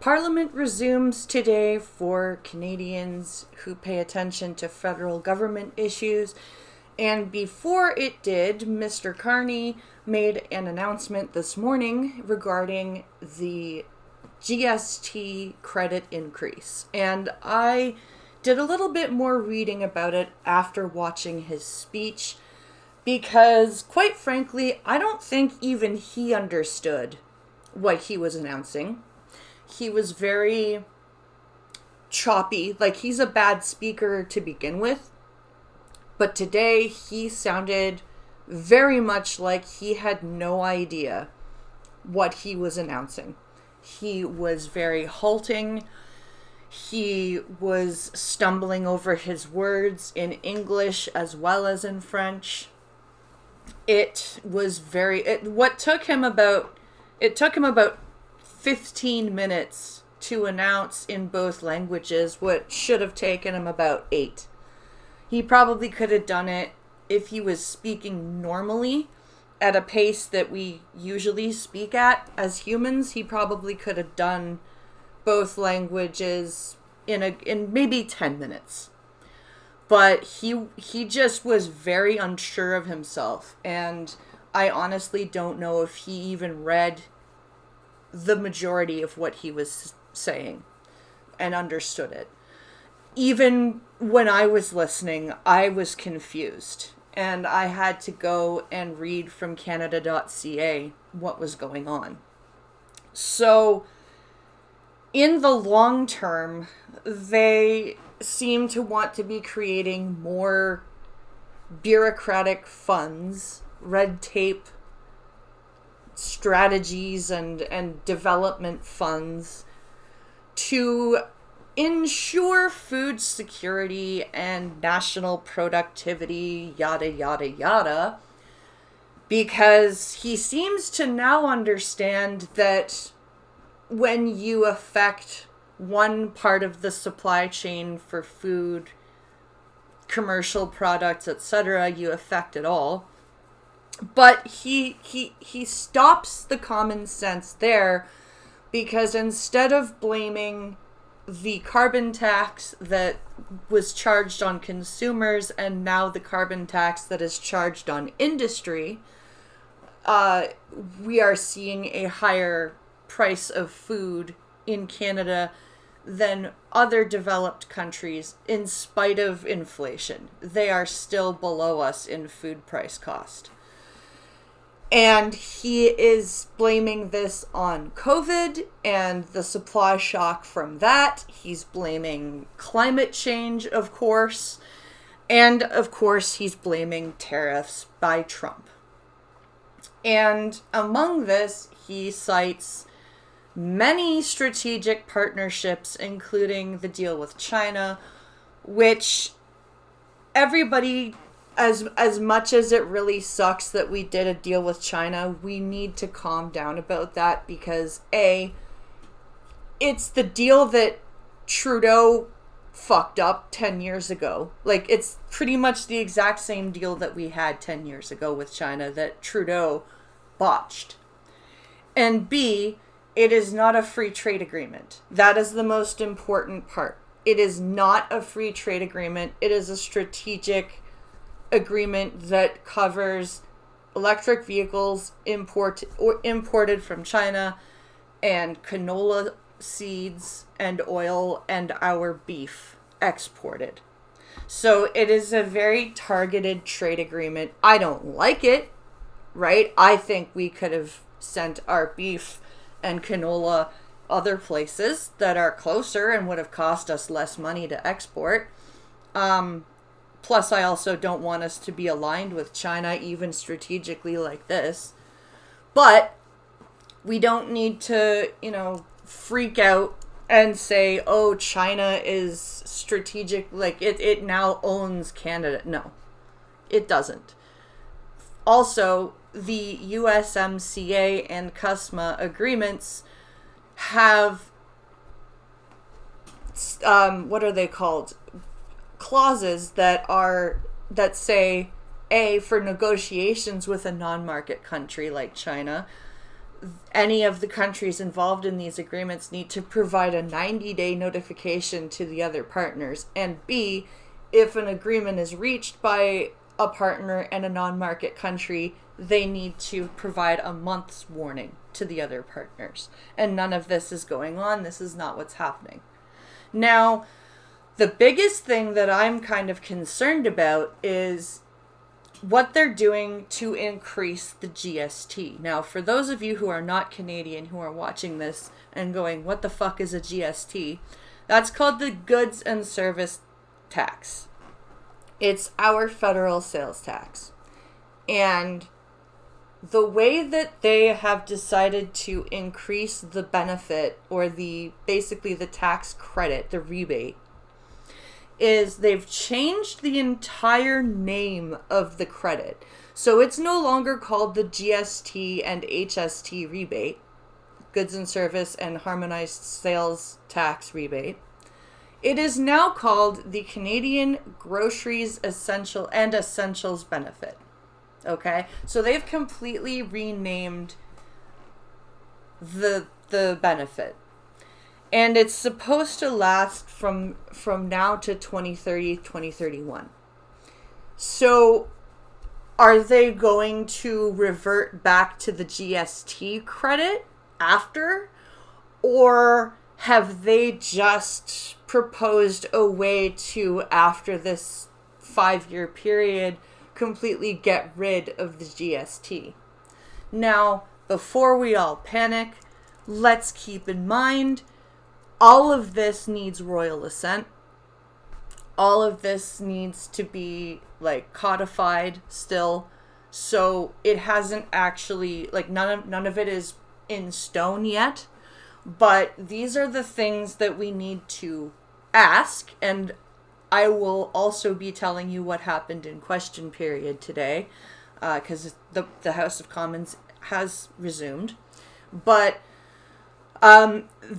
Parliament resumes today for Canadians who pay attention to federal government issues. And before it did, Mr. Carney made an announcement this morning regarding the GST credit increase. And I did a little bit more reading about it after watching his speech because, quite frankly, I don't think even he understood what he was announcing. He was very choppy, like he's a bad speaker to begin with. But today he sounded very much like he had no idea what he was announcing. He was very halting. He was stumbling over his words in English as well as in French. It took him about 15 minutes to announce in both languages what should have taken him about 8. He probably could have done it if he was speaking normally at a pace that we usually speak at as humans. He probably could have done both languages in maybe 10 minutes. But he just was very unsure of himself, and I honestly don't know if he even read the majority of what he was saying and understood it. Even when I was listening, I was confused, and I had to go and read from Canada.ca what was going on. So, in the long term, they seem to want to be creating more bureaucratic funds, red tape strategies and development funds to ensure food security and national productivity, yada, yada, yada, because he seems to now understand that when you affect one part of the supply chain for food, commercial products, etc., you affect it all. But he stops the common sense there, because instead of blaming the carbon tax that was charged on consumers and now the carbon tax that is charged on industry, we are seeing a higher price of food in Canada than other developed countries in spite of inflation. They are still below us in food price cost. And he is blaming this on COVID and the supply shock from that. He's blaming climate change, of course. And, of course, he's blaming tariffs by Trump. And among this, he cites many strategic partnerships, including the deal with China, which everybody, as much as it really sucks that we did a deal with China, we need to calm down about that, because A, it's the deal that Trudeau fucked up 10 years ago. Like, it's pretty much the exact same deal that we had 10 years ago with China that Trudeau botched. And B, it is not a free trade agreement. That is the most important part. It is not a free trade agreement. It is a strategic agreement that covers electric vehicles imported from China, and canola seeds and oil, and our beef exported. So it is a very targeted trade agreement. I don't like it, right? I think we could have sent our beef and canola other places that are closer and would have cost us less money to export. Plus, I also don't want us to be aligned with China, even strategically like this. But we don't need to, freak out and say, oh, China is strategic, like it now owns Canada. No, it doesn't. Also, the USMCA and CUSMA agreements have, what are they called? Clauses that say, A, for negotiations with a non-market country like China, any of the countries involved in these agreements need to provide a 90-day notification to the other partners. And B, if an agreement is reached by a partner and a non-market country, they need to provide a month's warning to the other partners. And none of this is going on. This is not what's happening. Now, the biggest thing that I'm kind of concerned about is what they're doing to increase the GST. Now, for those of you who are not Canadian who are watching this and going, what the fuck is a GST? That's called the Goods and Service Tax. It's our federal sales tax. And the way that they have decided to increase the benefit, or basically the tax credit, the rebate, is they've changed the entire name of the credit. So it's no longer called the GST and HST rebate, Goods and Service and Harmonized Sales Tax rebate. It is now called the Canadian Groceries Essentials Benefit. Okay? So they've completely renamed the benefit. And it's supposed to last from now to 2030, 2031. So are they going to revert back to the GST credit after? Or have they just proposed a way to, after this 5-year period, completely get rid of the GST? Now, before we all panic, let's keep in mind, all of this needs royal assent. All of this needs to be codified still. So it hasn't actually, none of it is in stone yet. But these are the things that we need to ask. And I will also be telling you what happened in question period today, because the House of Commons has resumed. But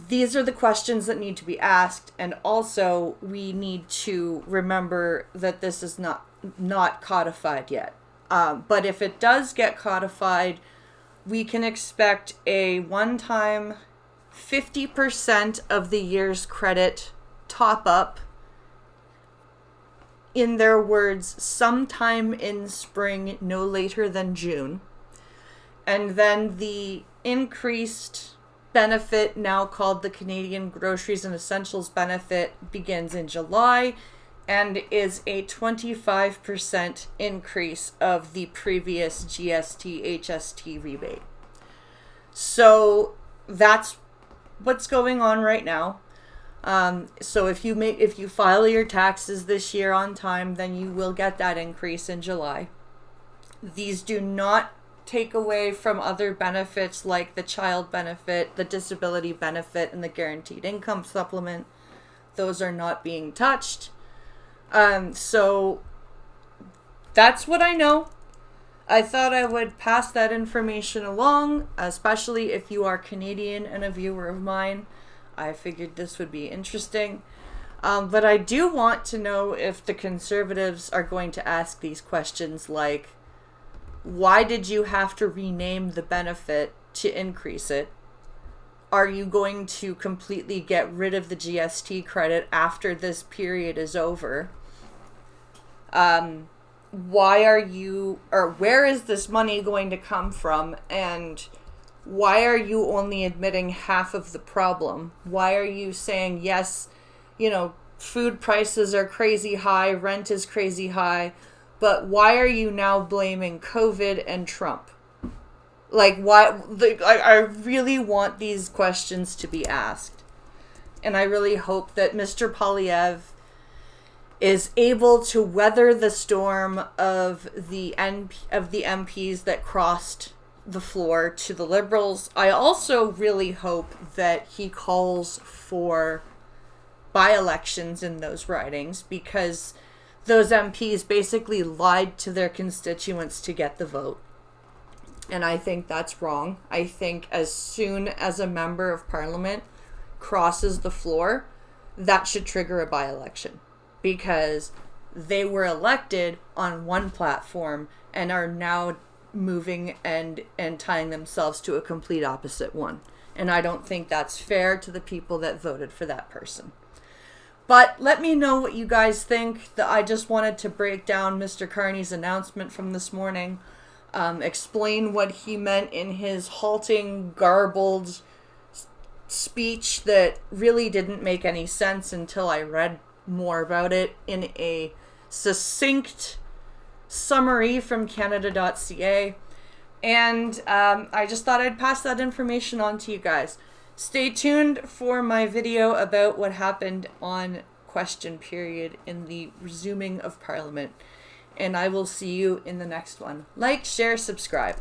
these are the questions that need to be asked, and also we need to remember that this is not codified yet. But if it does get codified, we can expect a one-time 50% of the year's credit top-up, in their words, sometime in spring, no later than June. And then the increased benefit, now called the Canadian Groceries and Essentials Benefit, begins in July and is a 25% increase of the previous GST HST rebate. So that's what's going on right now. So if you file your taxes this year on time, then you will get that increase in July. These do not take away from other benefits like the child benefit, the disability benefit, and the guaranteed income supplement. Those are not being touched. So that's what I know. I thought I would pass that information along, especially if you are Canadian and a viewer of mine. I figured this would be interesting. But I do want to know if the Conservatives are going to ask these questions like, why did you have to rename the benefit to increase it? Are you going to completely get rid of the GST credit after this period is over? Where is this money going to come from? And why are you only admitting half of the problem? Why are you saying, yes, food prices are crazy high, rent is crazy high, but why are you now blaming COVID and Trump? Why? I really want these questions to be asked. And I really hope that Mr. Poilievre is able to weather the storm of the MPs that crossed the floor to the Liberals. I also really hope that he calls for by-elections in those ridings, because those MPs basically lied to their constituents to get the vote. And I think that's wrong. I think as soon as a member of parliament crosses the floor, that should trigger a by-election, because they were elected on one platform and are now moving and tying themselves to a complete opposite one. And I don't think that's fair to the people that voted for that person. But let me know what you guys think. I just wanted to break down Mr. Carney's announcement from this morning, explain what he meant in his halting, garbled speech that really didn't make any sense until I read more about it in a succinct summary from Canada.ca. And I just thought I'd pass that information on to you guys. Stay tuned for my video about what happened on question period in the resuming of Parliament. And I will see you in the next one. Like, share, subscribe.